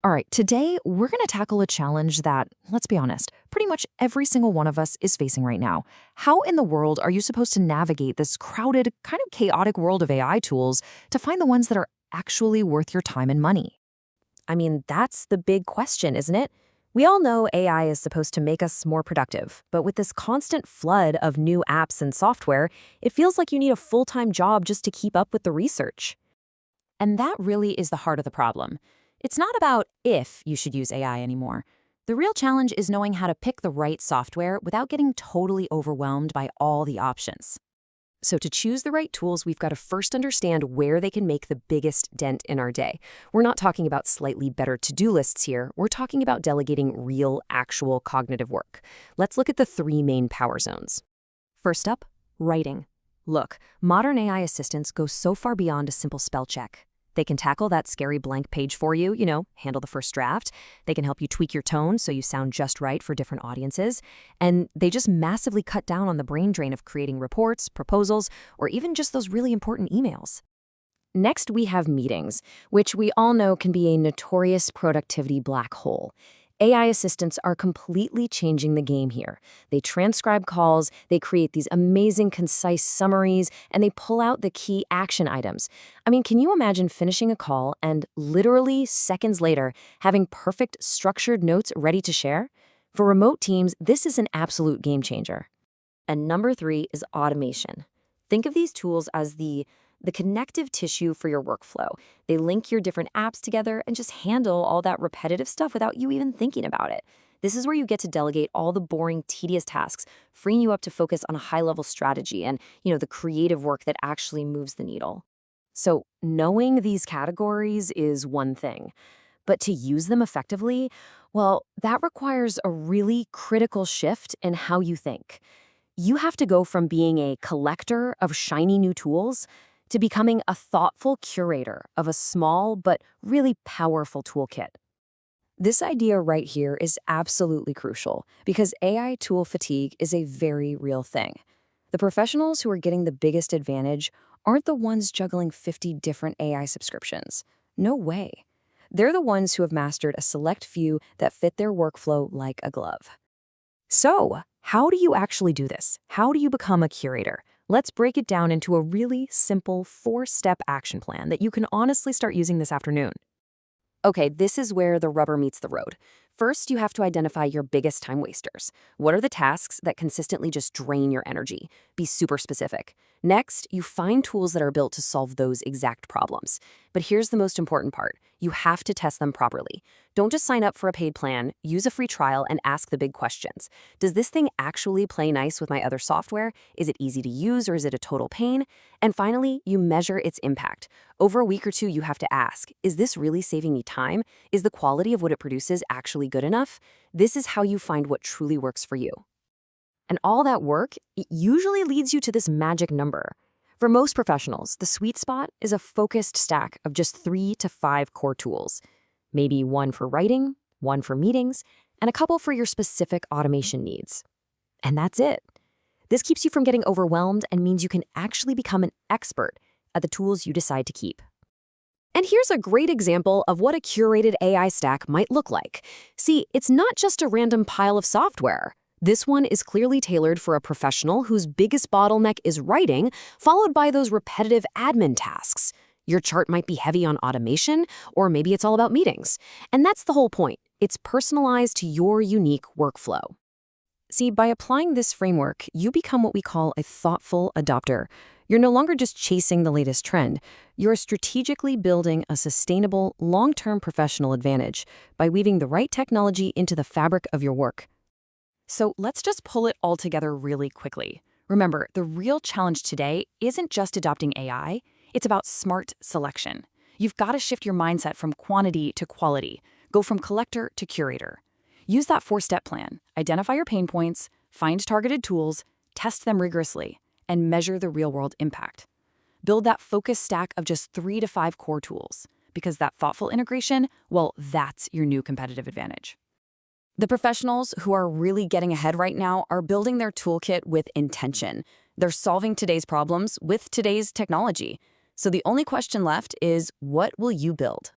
All right, today we're going to tackle a challenge that, let's be honest, pretty much every single one of us is facing right now. How in the world are you supposed to navigate this crowded, kind of chaotic world of AI tools to find the ones that are actually worth your time and money? That's the big question, isn't it? We all know AI is supposed to make us more productive, but with this constant flood of new apps and software, it feels like you need a full-time job just to keep up with the research. And that really is the heart of the problem. It's not about if you should use AI anymore. The real challenge is knowing how to pick the right software without getting totally overwhelmed by all the options. So to choose the right tools, we've got to first understand where they can make the biggest dent in our day. We're not talking about slightly better to-do lists here. We're talking about delegating real, actual cognitive work. Let's look at the three main power zones. First up, writing. Look, modern AI assistants go so far beyond a simple spell check. They can tackle that scary blank page for you, handle the first draft. They can help you tweak your tone so you sound just right for different audiences. And they just massively cut down on the brain drain of creating reports, proposals, or even just those really important emails. Next, we have meetings, which we all know can be a notorious productivity black hole. AI assistants are completely changing the game here. They transcribe calls, they create these amazing concise summaries, and they pull out the key action items. Can you imagine finishing a call and literally seconds later having perfect structured notes ready to share? For remote teams, this is an absolute game changer. And number three is automation. Think of these tools as the connective tissue for your workflow. They link your different apps together and just handle all that repetitive stuff without you even thinking about it. This is where you get to delegate all the boring, tedious tasks, freeing you up to focus on a high-level strategy and, the creative work that actually moves the needle. So knowing these categories is one thing, but to use them effectively, well, that requires a really critical shift in how you think. You have to go from being a collector of shiny new tools to becoming a thoughtful curator of a small but really powerful toolkit. This idea right here is absolutely crucial because AI tool fatigue is a very real thing. The professionals who are getting the biggest advantage aren't the ones juggling 50 different AI subscriptions. No way. They're the ones who have mastered a select few that fit their workflow like a glove. So, how do you actually do this? How do you become a curator? Let's break it down into a really simple 4-step action plan that you can honestly start using this afternoon. Okay, this is where the rubber meets the road. First, you have to identify your biggest time wasters. What are the tasks that consistently just drain your energy? Be super specific. Next, you find tools that are built to solve those exact problems. But here's the most important part. You have to test them properly. Don't just sign up for a paid plan, use a free trial, and ask the big questions. Does this thing actually play nice with my other software? Is it easy to use or is it a total pain? And finally, you measure its impact. Over a week or two, you have to ask, is this really saving me time? Is the quality of what it produces actually good enough? This is how you find what truly works for you. And all that work, it usually leads you to this magic number. For most professionals, the sweet spot is a focused stack of just 3 to 5 core tools. Maybe one for writing, one for meetings, and a couple for your specific automation needs. And that's it. This keeps you from getting overwhelmed and means you can actually become an expert at the tools you decide to keep. And here's a great example of what a curated AI stack might look like. See, it's not just a random pile of software. This one is clearly tailored for a professional whose biggest bottleneck is writing, followed by those repetitive admin tasks. Your chart might be heavy on automation, or maybe it's all about meetings. And that's the whole point. It's personalized to your unique workflow. See, by applying this framework, you become what we call a thoughtful adopter. You're no longer just chasing the latest trend. You're strategically building a sustainable, long-term professional advantage by weaving the right technology into the fabric of your work. So let's just pull it all together really quickly. Remember, the real challenge today isn't just adopting AI, it's about smart selection. You've got to shift your mindset from quantity to quality, go from collector to curator. Use that 4-step plan. Identify your pain points, find targeted tools, test them rigorously, and measure the real-world impact. Build that focused stack of just 3 to 5 core tools, because that thoughtful integration, well, that's your new competitive advantage. The professionals who are really getting ahead right now are building their toolkit with intention. They're solving today's problems with today's technology. So the only question left is, what will you build?